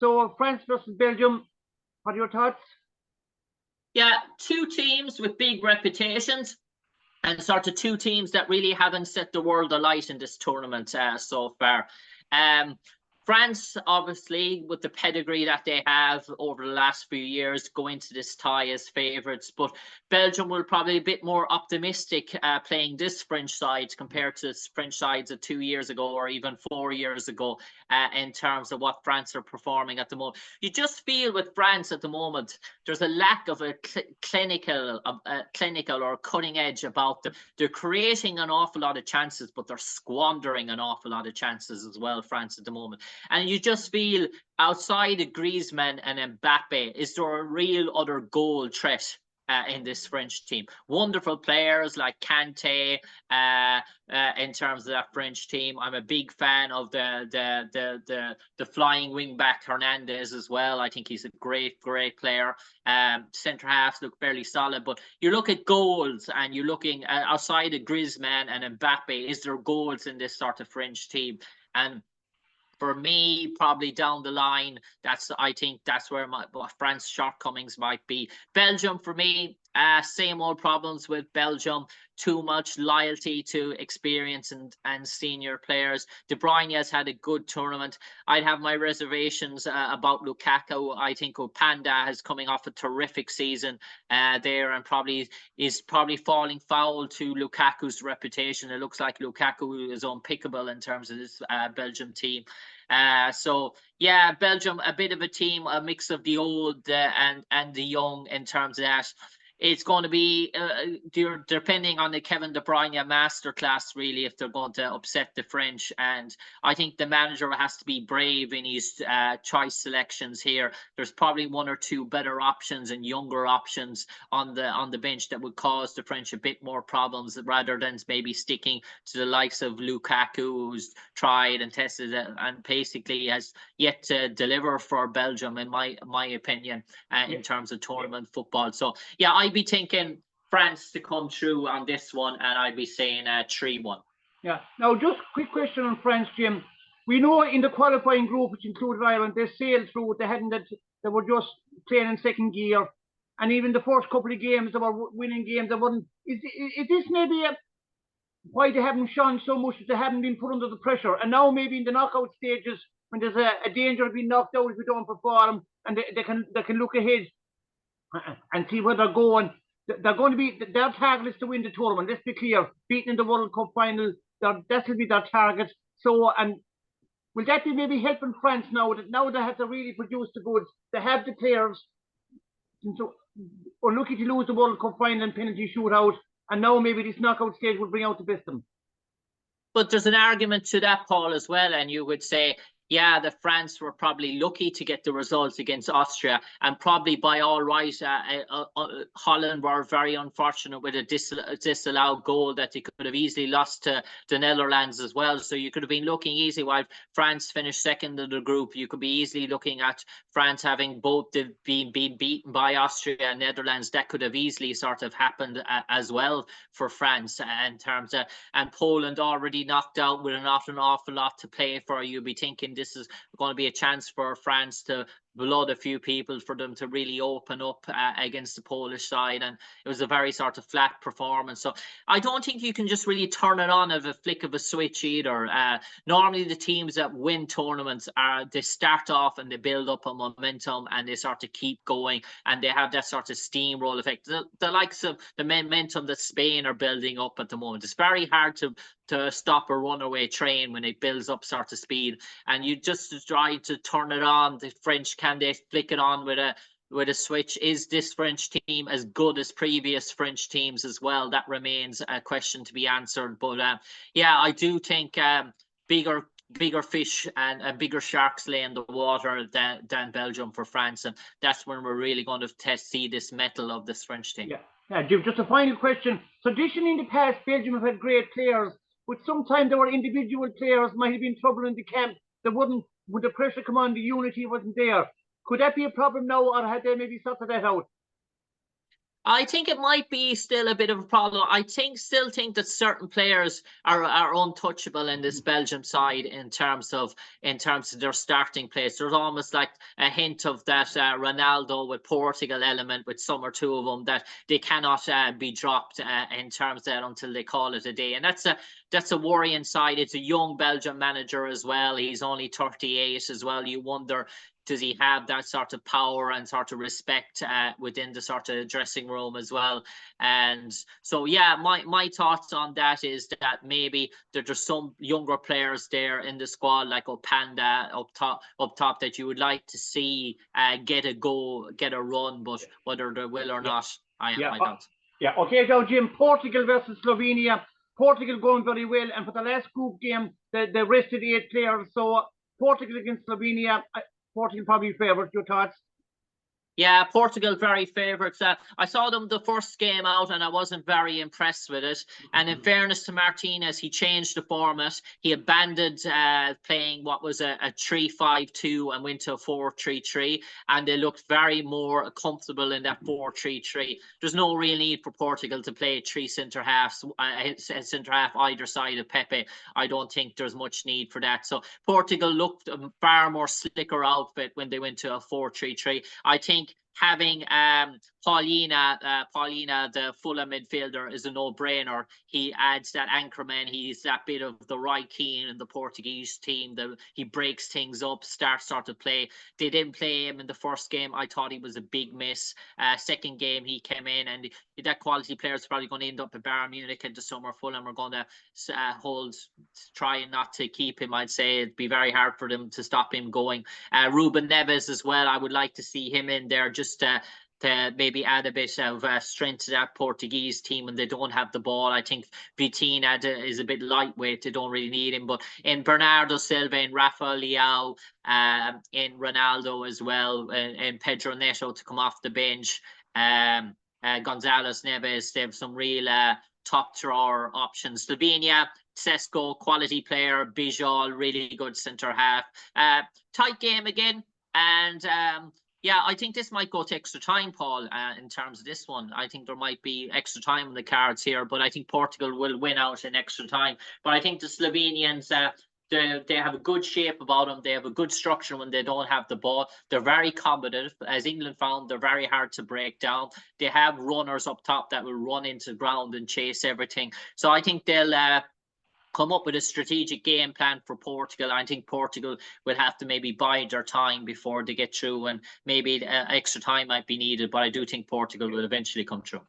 So France versus Belgium, what are your thoughts? Yeah, two teams with big reputations, and sort of two teams that really haven't set the world alight in this tournament so far. Um, France, obviously, with the pedigree that they have over the last few years, go into this tie as favourites. But Belgium will probably be a bit more optimistic playing this French side compared to French sides of 2 years ago or even 4 years ago in terms of what France are performing at the moment. You just feel with France at the moment, there's a lack of a clinical or cutting edge about them. They're creating an awful lot of chances, but they're squandering an awful lot of chances as well, France at the moment. And you just feel outside of Griezmann and Mbappe, is there a real other goal threat in this French team? Wonderful players like Kante in terms of that French team. I'm a big fan of the flying wing back Hernandez as well. I think he's a great player. Centre halves look fairly solid, but you look at goals and you're looking outside of Griezmann and Mbappe, is there goals in this sort of French team? And for me, probably down the line, I think that's where France's shortcomings might be. Belgium, for me, same old problems with Belgium. Too much loyalty to experience and senior players. De Bruyne has had a good tournament. I'd have my reservations about Lukaku. I think Opanda is coming off a terrific season there, and is probably falling foul to Lukaku's reputation. It looks like Lukaku is unpickable in terms of this Belgium team. So yeah, Belgium, a bit of a team, a mix of the old and the young in terms of that. It's going to be depending on the Kevin De Bruyne masterclass, really, if they're going to upset the French. And I think the manager has to be brave in his choice selections here. There's probably one or two better options and younger options on the bench that would cause the French a bit more problems, rather than maybe sticking to the likes of Lukaku, who's tried and tested it and basically has yet to deliver for Belgium, in my opinion, in terms of tournament football. So yeah, I'd be thinking France to come through on this one, and I'd be saying 3-1. Yeah. Now, just a quick question on France, Jim. We know in the qualifying group, which included Ireland, they sailed through. They were just playing in second gear, and even the first couple of games, they were winning games. They weren't. Is this maybe why they haven't shone so much? That they haven't been put under the pressure, and now maybe in the knockout stages, when there's a danger of being knocked out if we don't perform, and they can look ahead and see where they're going. They're going to be, their target is to win the tournament. Let's be clear. Beating in the World Cup final, that will be their target. So, and will that be maybe helping France now they have to really produce the goods? They have the players. And so, unlucky to lose the World Cup final and penalty shootout, and now maybe this knockout stage will bring out the best of them. But there's an argument to that, Paul, as well, and you would say, yeah, the France were probably lucky to get the results against Austria, and probably by all right, Holland were very unfortunate with a disallowed goal that they could have easily lost to the Netherlands as well. So you could have been looking easy while France finished second in the group. You could be easily looking at France having both been beaten by Austria and Netherlands. That could have easily sort of happened as well for France in terms of, and Poland already knocked out with an awful lot to play for. You'd be thinking this is going to be a chance for France to blood a few people, for them to really open up against the Polish side, and it was a very sort of flat performance. So I don't think you can just really turn it on of a flick of a switch either. Normally the teams that win tournaments they start off and they build up a momentum and they sort of keep going, and they have that sort of steamroll effect, the likes of the momentum that Spain are building up at the moment. It's very hard to stop a runaway train when it builds up sort of speed, and you just try to turn it on. The French, can they flick it on with a switch? Is this French team as good as previous French teams as well? That remains a question to be answered. But yeah, I do think bigger fish and bigger sharks lay in the water than Belgium for France, and that's when we're really going to see this mettle of this French team. Yeah, Jim, just a final question. Traditionally in the past, Belgium have had great players, but sometimes there were individual players might have been trouble in the camp. Would the pressure come on, the unity wasn't there. Could that be a problem now, or had they maybe sorted that out? I think it might be still a bit of a problem. Still think that certain players are untouchable in this Belgium side in terms of their starting place. There's almost like a hint of that Ronaldo with Portugal element with some or two of them that they cannot be dropped in terms of that until they call it a day. And that's a worrying side. It's a young Belgium manager as well. He's only 38 as well. You wonder, does he have that sort of power and sort of respect within the sort of dressing room as well? And so, yeah, my thoughts on that is that maybe there's some younger players there in the squad, like Opanda up top that you would like to see get a run, but whether they will or not, I don't. Yeah, okay, now Jim, Portugal versus Slovenia. Portugal going very well, and for the last group game, they rested 8 players. So Portugal against Slovenia, Portugal probably favourite. Your thoughts? Yeah, Portugal very favourites. I saw them the first game out and I wasn't very impressed with it. And in fairness to Martinez, he changed the format. He abandoned playing what was a 3-5-2 and went to a 4-3-3. And they looked very more comfortable in that 4-3-3. There's no real need for Portugal to play 3 centre half either side of Pepe. I don't think there's much need for that. So Portugal looked a far more slicker outfit when they went to a 4-3-3. I think having Paulina, the Fulham midfielder, is a no-brainer. He adds that anchorman. He's that bit of the right key in the Portuguese team. He breaks things up, starts to play. They didn't play him in the first game. I thought he was a big miss. Second game, he came in, and that quality player is probably going to end up at Bayern Munich in the summer. Fulham are going to try not to keep him. I'd say it'd be very hard for them to stop him going. Ruben Neves as well. I would like to see him in there just to maybe add a bit of strength to that Portuguese team when they don't have the ball. I think Vitinha is a bit lightweight. They don't really need him. But in Bernardo Silva, in Rafa Leao, in Ronaldo as well, and Pedro Neto to come off the bench, Gonzalez Neves, they have some real top drawer options. Slovenia, Sesko, quality player. Bijol, really good centre half. Tight game again. And yeah, I think this might go to extra time, Paul, in terms of this one. I think there might be extra time on the cards here, but I think Portugal will win out in extra time. But I think the Slovenians, they have a good shape about them. They have a good structure when they don't have the ball. They're very combative. As England found, they're very hard to break down. They have runners up top that will run into the ground and chase everything. So I think they'll come up with a strategic game plan for Portugal. I think Portugal will have to maybe bide their time before they get through, and maybe extra time might be needed, but I do think Portugal will eventually come through.